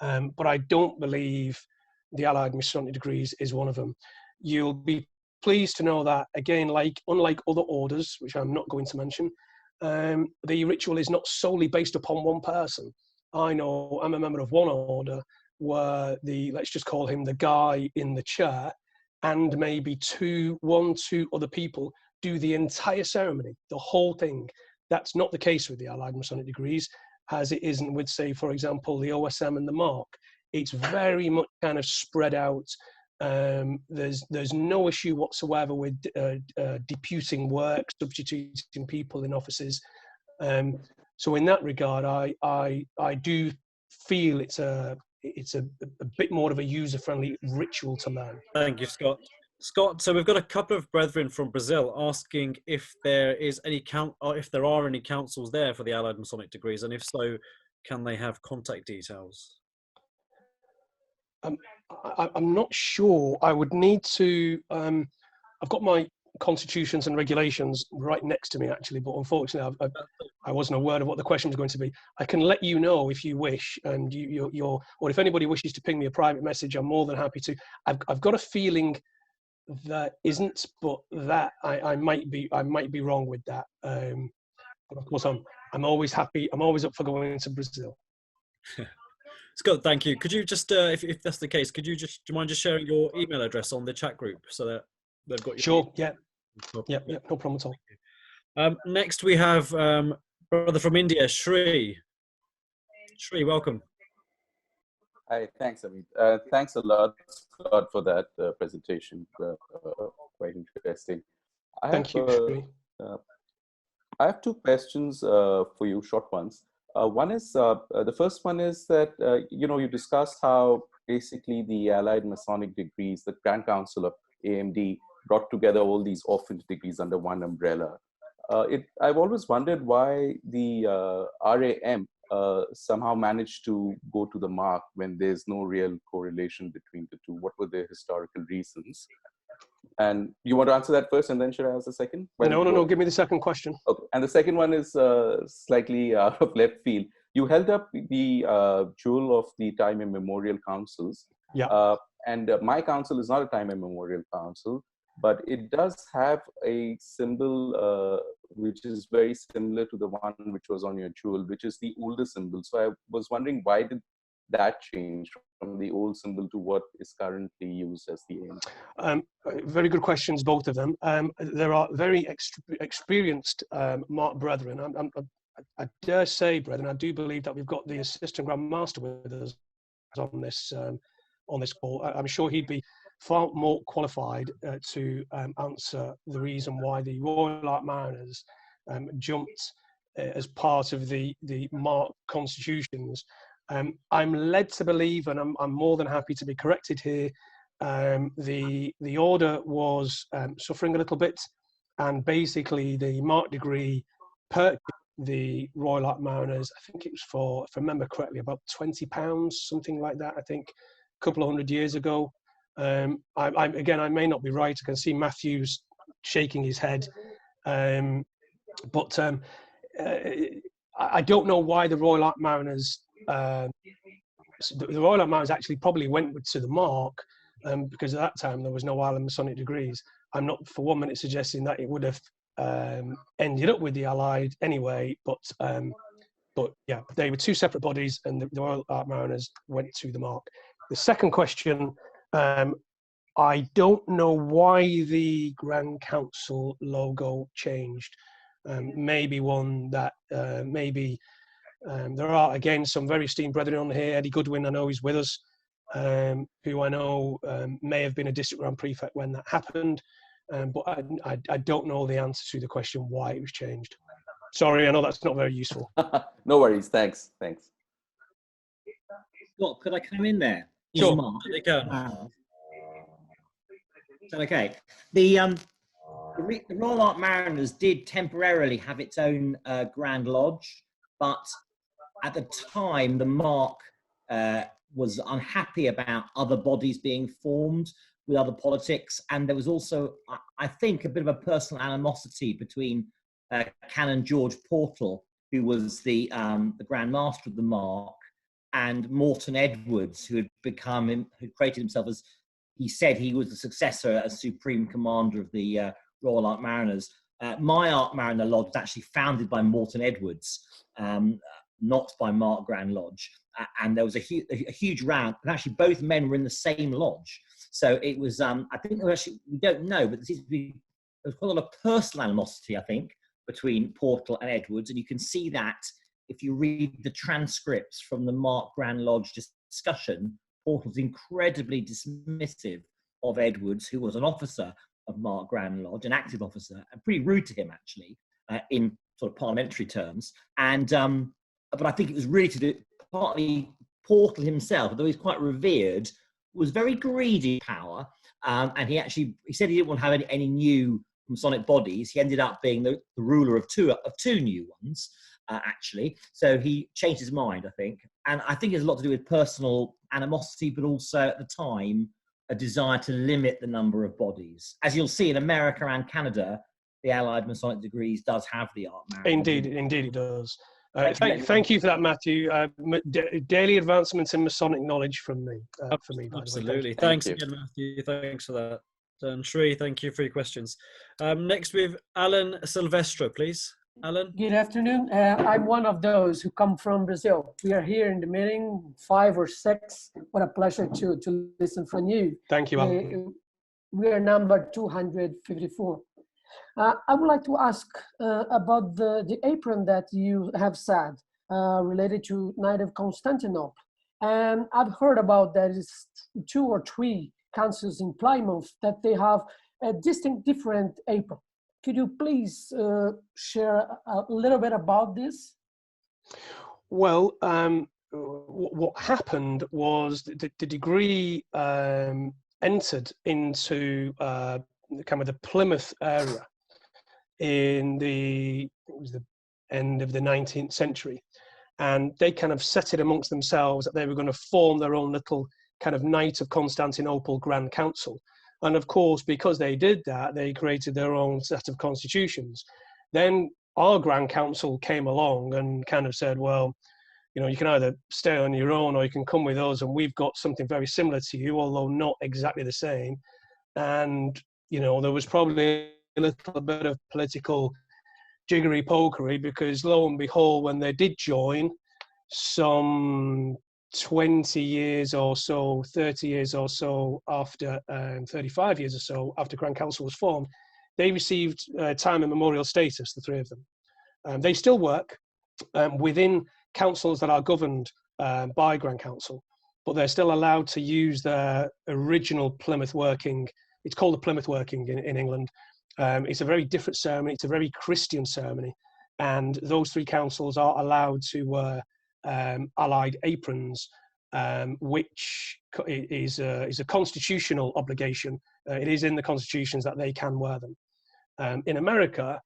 but I don't believe the Allied Masonic Degrees is one of them. You'll be pleased to know that, again, unlike other orders, which I'm not going to mention, the ritual is not solely based upon one person. I know I'm a member of one order where let's just call him the guy in the chair, and maybe one, two other people do the entire ceremony, the whole thing. That's not the case with the Allied Masonic Degrees, as it isn't with, say, for example, the OSM and the Mark. It's very much kind of spread out. There's no issue whatsoever with deputing work, substituting people in offices. So in that regard, I do feel it's a bit more of a user-friendly ritual to learn. Thank you, Scott. Scott, so we've got a couple of brethren from Brazil asking if there are any councils there for the Allied Masonic Degrees, and if so, can they have contact details? I'm not sure. I would need to. I've got my constitutions and regulations right next to me, actually, but unfortunately, I wasn't aware of what the question was going to be. I can let you know if you wish, and or if anybody wishes to ping me a private message, I'm more than happy to. I've got a feeling that isn't, but that I might be wrong with that. But of course, I'm always happy. I'm always up for going into Brazil. Scott, thank you. Could you just, if that's the case, do you mind just sharing your email address on the chat group so that they've got your Sure. Yeah. Cool. Yeah. No problem at all. Next, we have brother from India, Shri. Shri, welcome. Hi, thanks, Amit. Thanks a lot, Scott, for that presentation. Quite interesting. Thank you, Shri. I have two questions for you, short ones. One is, the first one is that, you discussed how basically the Allied Masonic Degrees, the Grand Council of AMD, brought together all these orphaned degrees under one umbrella. I've always wondered why the RAM somehow managed to go to the mark when there's no real correlation between the two. What were their historical reasons? And you want to answer that first, and then should I answer the second? No. Give me the second question. Okay. And the second one is slightly out of left field. You held up the jewel of the time immemorial councils. Yeah. And my council is not a time immemorial council, but it does have a symbol which is very similar to the one which was on your jewel, which is the older symbol. So I was wondering, why did that change from the old symbol to what is currently used as the aim? Very good questions, both of them. There are very experienced Mark brethren. I dare say, brethren, I do believe that we've got the Assistant Grand Master with us on this call. I'm sure he'd be far more qualified to answer the reason why the Royal Ark Mariners jumped as part of the Mark constitutions. I'm led to believe, and I'm more than happy to be corrected here, the order was suffering a little bit, and basically the Mark degree purchased the Royal Ark Mariners. I think it was for, if I remember correctly, about £20, something like that. I think a couple of 100 years ago. Again, I may not be right. I can see Matthew's shaking his head, but I don't know why the Royal Ark Mariners. The Royal Ark Mariners actually probably went to the Mark because at that time there was no Allied Masonic Degrees. I'm not for 1 minute suggesting that it would have ended up with the Allied anyway, but yeah, they were two separate bodies, and the Royal Ark Mariners went to the Mark. The second question, I don't know why the Grand Council logo changed. Maybe one that there are, again, some very esteemed brethren on here. Eddie Goodwin, I know he's with us, who I know may have been a district grand prefect when that happened, but I don't know the answer to the question why it was changed. Sorry, I know that's not very useful. No worries, thanks. Scott, could I come in there? Sure. They can. Okay. The Royal Ark Mariners did temporarily have its own Grand Lodge, but at the time the Mark was unhappy about other bodies being formed with other politics, and there was also, I think, a bit of a personal animosity between Canon George Portal, who was the Grand Master of the Mark, and Morton Edwards, who created himself as, he said he was the successor as Supreme Commander of the Royal Ark Mariners. My Ark Mariner Lodge was actually founded by Morton Edwards, not by Mark Grand Lodge. And there was a huge row, and actually both men were in the same lodge. So it was, I think we don't know, but there was quite a lot of personal animosity, I think, between Portal and Edwards. And you can see that if you read the transcripts from the Mark Grand Lodge discussion. Portal's incredibly dismissive of Edwards, who was an officer of Mark Grand Lodge, an active officer, and pretty rude to him, actually, in sort of parliamentary terms. And but I think it was really to do, partly Portal himself, although he's quite revered, was very greedy power. And he said he didn't want to have any new Masonic bodies. He ended up being the ruler of two new ones, actually. So he changed his mind, I think. And I think it has a lot to do with personal animosity, but also at the time, a desire to limit the number of bodies. As you'll see in America and Canada, the Allied Masonic Degrees does have the Ark Mariners. Indeed it does. Thank you for that, Matthew. Daily advancements in Masonic knowledge from me. Absolutely. Thanks again, Matthew. Thanks for that. And Shri, thank you for your questions. Next we have Alan Silvestre, please. Alan? Good afternoon. I'm one of those who come from Brazil. We are here in the meeting, 5 or 6. What a pleasure to listen from you. Thank you, Alan. We are number 254. I would like to ask about the apron that you have said related to Knight of Constantinople. And I've heard about there is 2 or 3 councils in Plymouth that they have a different apron. Could you please share a little bit about this? Well, what happened was the degree entered into kind of the Plymouth area in the end of the 19th century, and they kind of set it amongst themselves that they were going to form their own little kind of Knight of Constantinople Grand Council. And of course, because they did that, they created their own set of constitutions. Then our Grand Council came along and kind of said, well, you know, you can either stay on your own or you can come with us, and we've got something very similar to you, although not exactly the same. And, you know, there was probably a little bit of political jiggery-pokery, because lo and behold, when they did join, some 20 years or so, 30 years or so after, 35 years or so after Grand Council was formed, they received time immemorial status, the 3 of them. They still work within councils that are governed by Grand Council, but they're still allowed to use their original Plymouth working. It's called the Plymouth working in England. It's a very different ceremony. It's a very Christian ceremony. And those 3 councils are allowed to wear allied aprons, which is a constitutional obligation. It is in the constitutions that they can wear them. In America,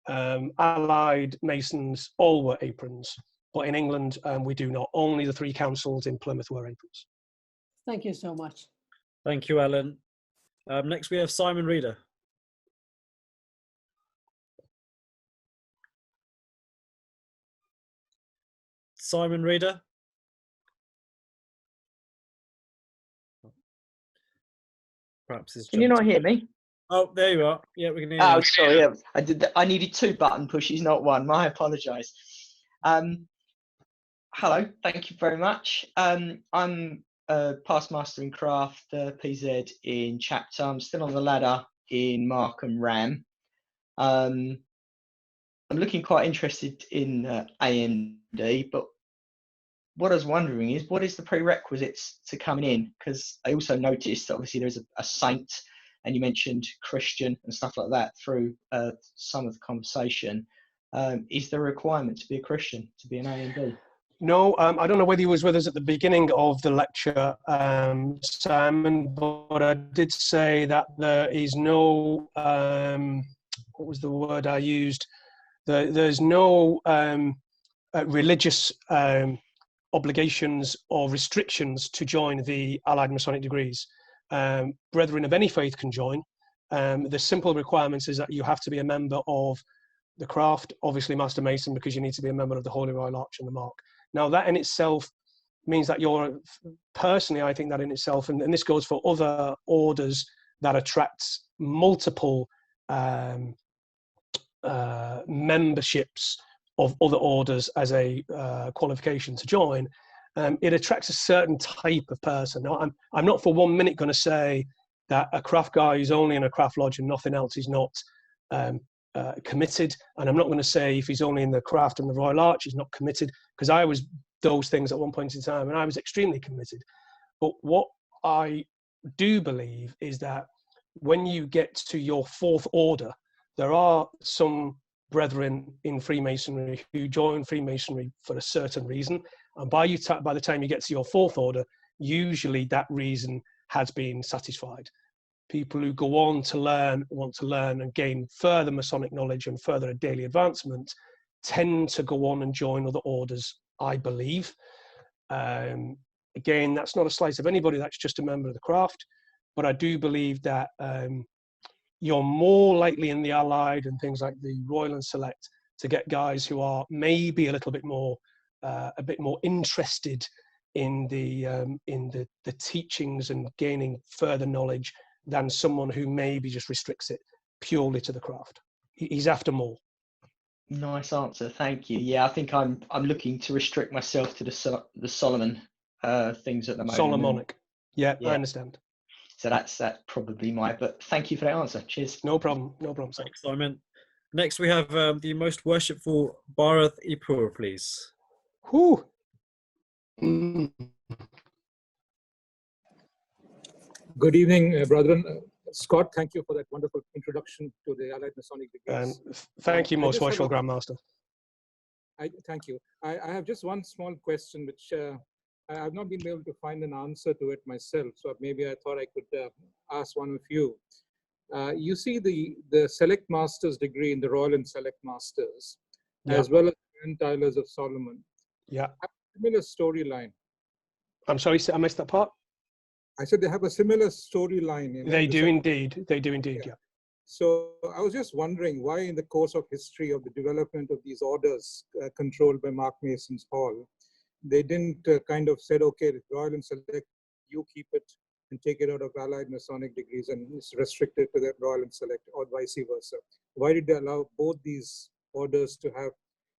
allied Masons all wear aprons, but in England, we do not. Only the 3 councils in Plymouth wear aprons. Thank you so much. Thank you, Alan. Next, we have Simon Reeder. Simon Reeder. Perhaps it's. Can you not hear me? Oh, there you are. Yeah, we can hear you. Oh, sorry. Yeah. I needed 2 button pushes, not 1. I apologise. Hello. Thank you very much. I'm a past master in craft, PZ in chapter. I'm still on the ladder in Markham Ram. I'm looking quite interested in AMD, but what I was wondering is, what is the prerequisites to coming in? Because I also noticed that obviously there's a saint, and you mentioned Christian and stuff like that through some of the conversation. Is there a requirement to be a Christian to be an AMD? No, I don't know whether he was with us at the beginning of the lecture, Simon, but I did say that there is no, what was the word I used? There's no religious obligations or restrictions to join the Allied Masonic Degrees. Brethren of any faith can join. The simple requirements is that you have to be a member of the craft, obviously Master Mason, because you need to be a member of the Holy Royal Arch and the Mark. Now that in itself means that you're, personally, I think that in itself, and this goes for other orders that attracts multiple memberships of other orders as a qualification to join, it attracts a certain type of person. Now, I'm not for 1 minute going to say that a craft guy who's only in a craft lodge and nothing else is not committed, and I'm not going to say if he's only in the craft and the Royal Arch he's not committed, because I was those things at one point in time and I was extremely committed. But what I do believe is that when you get to your 4th order, there are some brethren in Freemasonry who join Freemasonry for a certain reason, and by the time you get to your 4th order, usually that reason has been satisfied. People who go on to learn, want to learn and gain further Masonic knowledge and further daily advancement, tend to go on and join other orders, I believe. Again, that's not a slice of anybody, that's just a member of the craft, but I do believe that you're more likely in the Allied and things like the Royal and Select to get guys who are maybe a little bit more interested in the teachings and gaining further knowledge than someone who maybe just restricts it purely to the craft. He's after more. Nice answer, thank you. Yeah, I think I'm looking to restrict myself to the Solomon things at the moment. Solomonic. Yeah, Yeah. I understand. So that's probably but thank you for that answer. Cheers. No problem. No problem, sir. Thanks, Simon. Next, we have the most worshipful Bharath Ipur, please. Whew. Mm. Good evening, brethren. Scott, thank you for that wonderful introduction to the Allied Masonic Degrees. Thank you, I most just have worshipful a- Grandmaster. Thank you. I have just one small question, which I have not been able to find an answer to it myself. So maybe I thought I could ask one of you. You see the Select Masters degree in the Royal and Select Masters, Yeah. as well as Grand Tylers of Solomon, Yeah. have a similar storyline. I'm sorry, I missed that part. I said they have a similar storyline. You know, They the do Select- indeed. They do indeed, yeah. So I was just wondering why in the course of history of the development of these orders controlled by Mark Mason's Hall, they didn't kind of said, okay, Royal and Select, you keep it and take it out of Allied Masonic Degrees and it's restricted to the Royal and Select, or vice versa. Why did they allow both these orders to have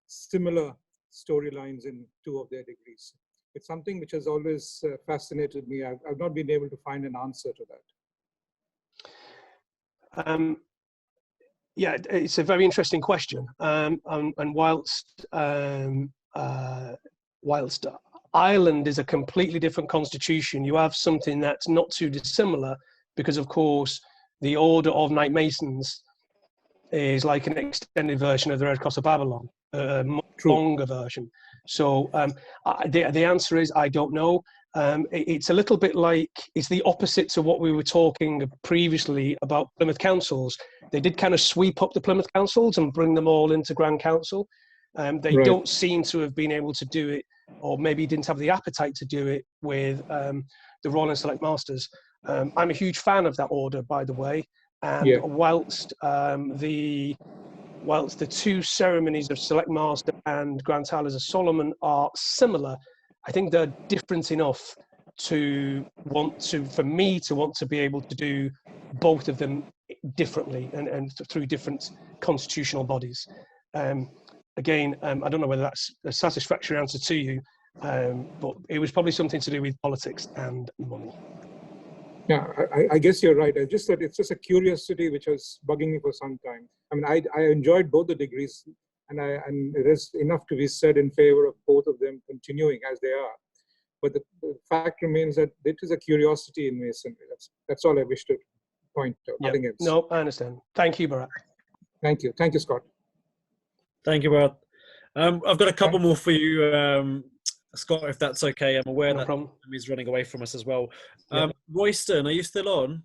similar storylines in two of their degrees? It's something which has always fascinated me. I've not been able to find an answer to that. Yeah, it's a very interesting question. And whilst whilst Ireland is a completely different constitution, you have something that's not too dissimilar, because of course the Order of Knight Masons is like an extended version of the Red Cross of Babylon, a much longer version. So the answer is I don't know. It's a little bit like, it's the opposite to what we were talking previously about Plymouth councils. They did kind of sweep up the Plymouth councils and bring them all into Grand Council. They don't seem to have been able to do it, or maybe didn't have the appetite to do it with the Royal and Select Masters. I'm a huge fan of that order, by the way. And whilst the two ceremonies of Select Master and Grand Tylers of Solomon are similar, I think they're different enough for me to want to be able to do both of them differently and through different constitutional bodies. Again, I don't know whether that's a satisfactory answer to you, but it was probably something to do with politics and money. Yeah, I guess you're right. I just thought it's just a curiosity which was bugging me for some time. I mean, I enjoyed both the degrees, and it is enough to be said in favor of both of them continuing as they are. But the fact remains that it is a curiosity in Masonry. That's all I wish to point out. Nothing else. No, I understand. Thank you, Bharat. Thank you. Thank you, Scott. Thank you, Bharat. I've got a couple more for you, Scott, if that's okay. I'm aware that he's running away from us as well. Royston, are you still on?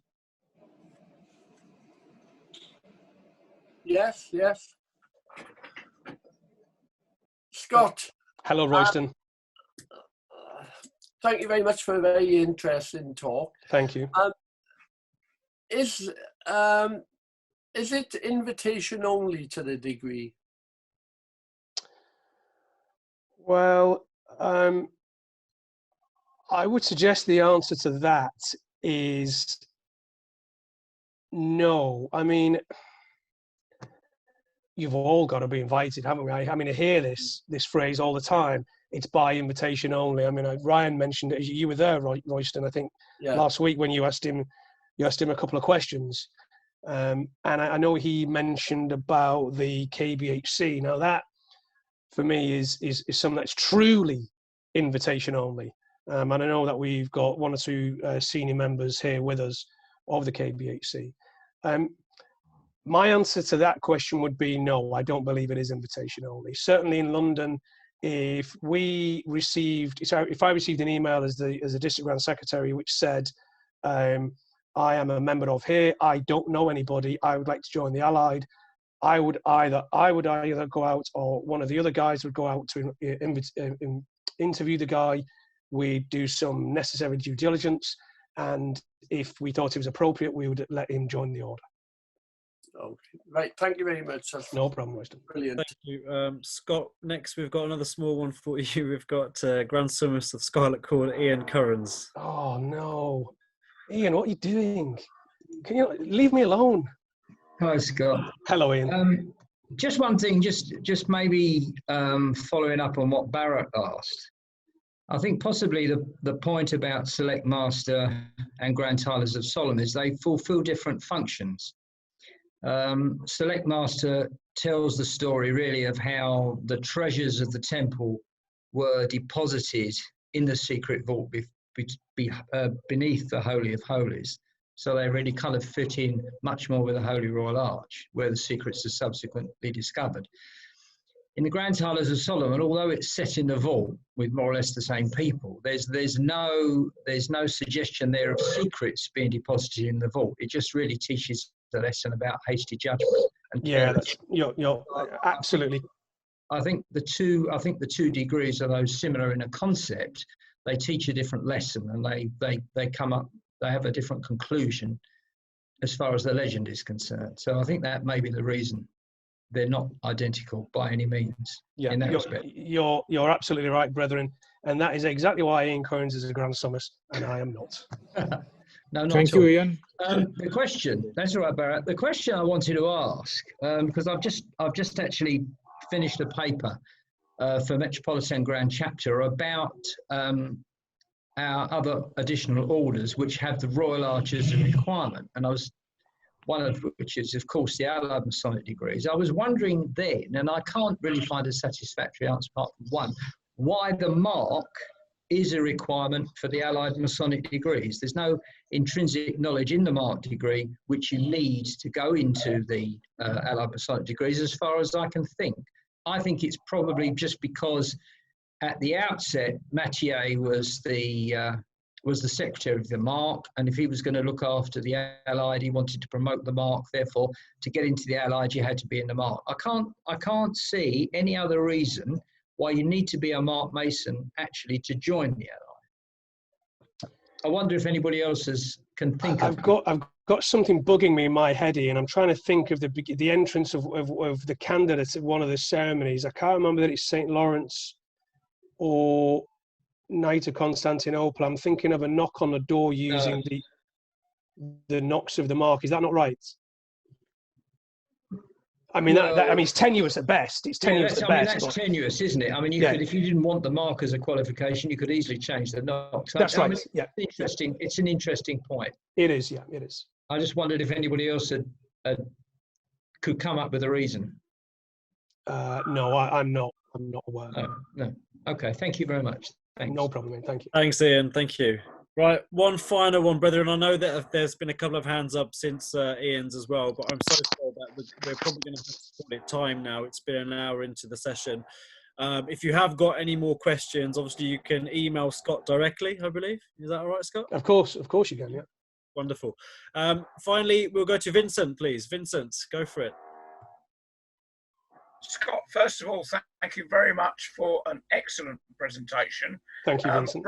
Yes, yes. Scott. Hello, Royston. Thank you very much for a very interesting talk. Thank you. Is it invitation only to the degree? Well, I would suggest the answer to that is no. I mean, you've all got to be invited, haven't we? I mean, I hear this phrase all the time. It's by invitation only. I mean, Ryan mentioned it. You were there, Royston, I think, last week when you asked him a couple of questions. And I know he mentioned about the KBHC. Now that, for me, is something that's truly invitation only. And I know that we've got one or two senior members here with us of the KBHC. My answer to that question would be no, I don't believe it is invitation only. Certainly in London, if I received an email as a district grand secretary which said, I am a member of here, I don't know anybody, I would like to join the Allied, I would either go out, or one of the other guys would go out to interview the guy. We'd do some necessary due diligence, and if we thought it was appropriate, we would let him join the order. Okay. Right, thank you very much. That's no problem, Royston. Brilliant. Thank you. Scott, next we've got another small one for you. We've got Grand Summist of Scarlet called Ian Currans. Oh no. Ian, what are you doing? Can you leave me alone? Hi, Scott. Hello, Ian. Just one thing, just maybe following up on what Barrett asked. I think possibly the point about Select Master and Grand Tylers of Solomon is they fulfill different functions. Select Master tells the story really of how the treasures of the temple were deposited in the secret vault beneath the Holy of Holies. So they really kind of fit in much more with the Holy Royal Arch, where the secrets are subsequently discovered. In the Grand Tylers of Solomon, although it's set in the vault with more or less the same people, there's no suggestion there of secrets being deposited in the vault. It just really teaches the lesson about hasty judgment. And yeah, that's, you're absolutely. I think the two degrees, although similar in a concept, they teach a different lesson, and they come up. They have a different conclusion as far as the legend is concerned. So I think that may be the reason they're not identical by any means. Yeah, in that respect. You're absolutely right, brethren, and that is exactly why Ian Coynes is a Grand Summers, and I am not. No, not Thank at all. you, Ian. The question, that's all right, Barrett. The question I wanted to ask, because I've just actually finished a paper for Metropolitan Grand Chapter about our other additional orders which have the Royal Arch as a requirement, and one of which is, of course, the Allied Masonic Degrees. I was wondering then, and I can't really find a satisfactory answer apart from one, why the mark is a requirement for the Allied Masonic Degrees. There's no intrinsic knowledge in the mark degree which you need to go into the Allied Masonic Degrees, as far as I can think. I think it's probably just because at the outset, Mathieu was the secretary of the mark, and if he was going to look after the Allied, he wanted to promote the mark. Therefore, to get into the Allied, you had to be in the mark. I can't see any other reason why you need to be a Mark Mason actually to join the Allied. I wonder if anybody else can think I've got something bugging me in my head, Ian. I'm trying to think of the entrance of the candidates at one of the ceremonies. I can't remember that it's St. Lawrence or Knight of Constantinople. I'm thinking of a knock on the door using the knocks of the mark. Is that not right? I mean, well, I mean, it's tenuous at best. It's tenuous at best. That's tenuous, isn't it? I mean, you could, if you didn't want the mark as a qualification, you could easily change the knocks. That's right. Yeah. Interesting. It's an interesting point. It is. Yeah, it is. I just wondered if anybody else could come up with a reason. No, I'm not aware. No. Okay. Thank you very much. Thanks. No problem, man. Thank you. Thanks, Ian. Thank you. Right, one final one, brethren. I know that there's been a couple of hands up since Ian's as well, but I'm so sorry that we're probably going to have to call it time now. It's been an hour into the session. If you have got any more questions, obviously you can email Scott directly, I believe. Is that all right, Scott? Of course you can, yeah. Wonderful. Finally, we'll go to Vincent, please. Vincent, go for it. Scott, first of all, thank you very much for an excellent presentation. Thank you, Vincent.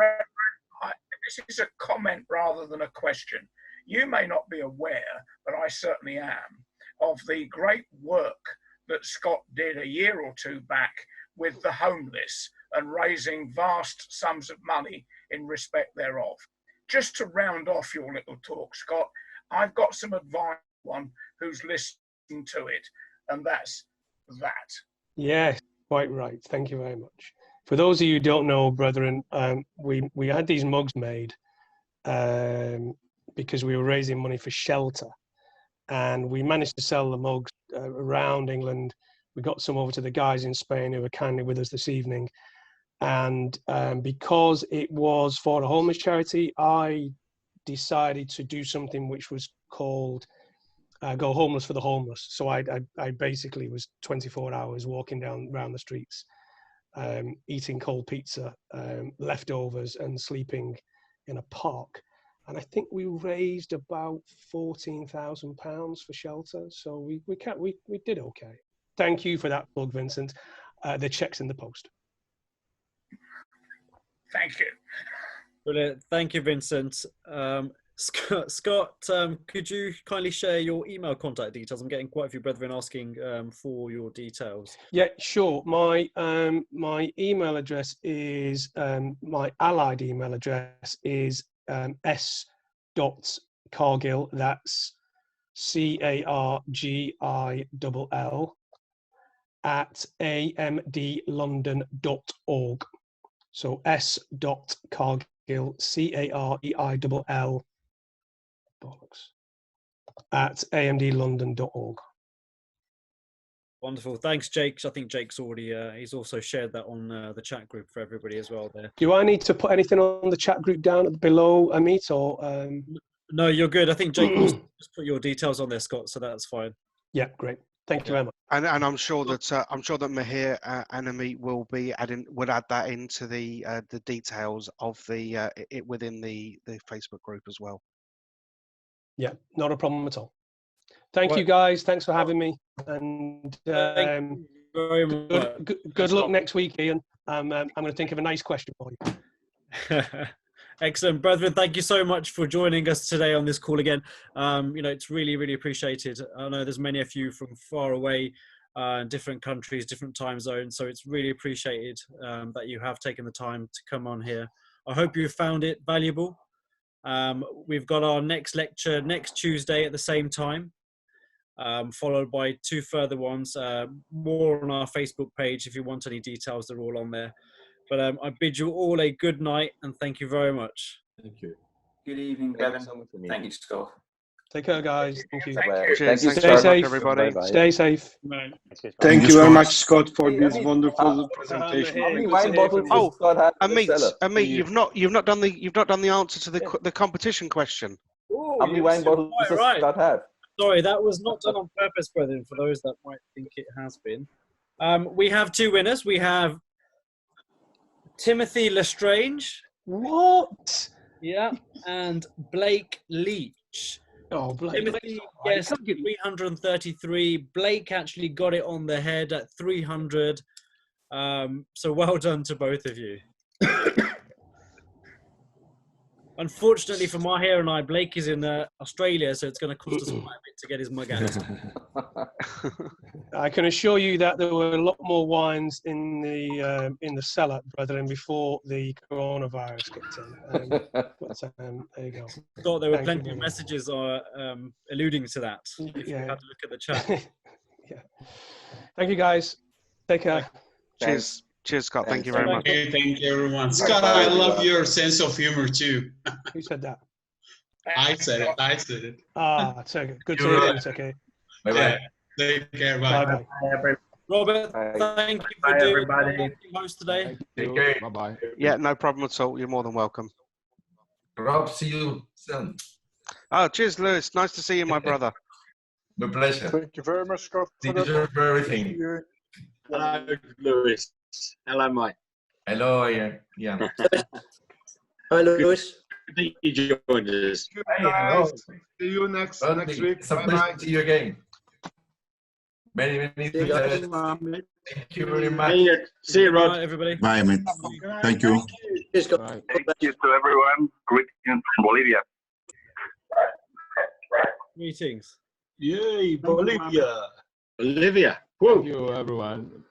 This is a comment rather than a question. You may not be aware, but I certainly am, of the great work that Scott did a year or two back with the homeless and raising vast sums of money in respect thereof. Just to round off your little talk, Scott, I've got some advice for one who's listening to it, and that's that. Yes, quite right. Thank you very much. For those of you who don't know, brethren, we had these mugs made because we were raising money for shelter, and we managed to sell the mugs around England. We got some over to the guys in Spain who were kindly with us this evening, and because it was for a homeless charity, I decided to do something which was called Go Homeless for the Homeless. So I basically was 24 hours walking around the streets, eating cold pizza, leftovers, and sleeping in a park. And I think we raised about £14,000 for shelter. So we did okay. Thank you for that plug, Vincent. The check's in the post. Thank you. Brilliant. Thank you, Vincent. Scott, could you kindly share your email contact details? I'm getting quite a few brethren asking for your details. Yeah, sure. My email address is my Allied email address is s.cargill. That's CARGILL at amdlondon.org. So s.cargill, C-A-R-E-I-L-L, at amdlondon.org. Wonderful. Thanks, Jake. I think Jake's already, he's also shared that on the chat group for everybody as well there. Do I need to put anything on the chat group down below, Amit, or? No, you're good. I think Jake just put your details on there, Scott, so that's fine. Yeah, great. Thank you very much. And I'm sure that Mahir and Amit will add that into the details of the it within the Facebook group as well. Yeah, not a problem at all. Thank you, guys. Thanks for having me. And Thank you very much. Good luck next week, Ian. I'm going to think of a nice question for you. Excellent, brethren. Thank you so much for joining us today on this call again. You know, it's really, really appreciated. I know there's many of you from far away, different countries, different time zones. So it's really appreciated that you have taken the time to come on here. I hope you found it valuable. We've got our next lecture next Tuesday at the same time, followed by 2 further ones, more on our Facebook page. If you want any details, they're all on there. But I bid you all a good night and thank you very much. Thank you. Good evening, Bevan. Thank you, Scott. Take care, guys. Thank you. Cheers. Stay safe, everybody. Stay safe. Thank you very much, Scott, for this wonderful presentation. Oh, Amit, you've not done the answer to the competition question. Ooh, how many wine bottles does Scott have? Sorry, that was not done on purpose, brethren, for those that might think it has been. We have 2 winners. We have Timothy Lestrange. What? Yeah, and Blake Leach. Oh, Blake. Timothy guessed 333. Blake actually got it on the head at 300. So well done to both of you. Unfortunately for Mahir and I, Blake is in Australia, so it's going to cost us quite a bit to get his mug out. I can assure you that there were a lot more wines in the cellar, brethren, before the coronavirus kicked in. There you go. Thought there were plenty of messages alluding to that. If you had to look at the chat. Yeah. Thank you, guys. Take care. Cheers. Cheers, Scott. Thank you very much. Thank you, everyone. Scott, I love your sense of humor too. Who said that? I said it. I said it. Ah, it's okay. Good to hear. It's okay. Bye-bye. Take care. Bye. Robert, thank you for doing the host today. Take care. Bye-bye. Yeah, no problem at all. You're more than welcome. Rob, see you soon. Oh, cheers, Lewis. Nice to see you, my brother. My pleasure. Thank you very much, Scott. Thank you for everything. Hello, Lewis. Hello, Mike. Hello, Ian. Hi, Lewis. Good that you joined us. Hello. See you next week. It's a pleasure to see you again. Many thanks. Thank you very much. See you, Rod. Bye, everybody. Bye, mate. Thank you. Bye. Thank you to everyone. Greetings from Bolivia. Greetings. Yay, Bolivia. Bolivia. Whoa. Thank you, everyone.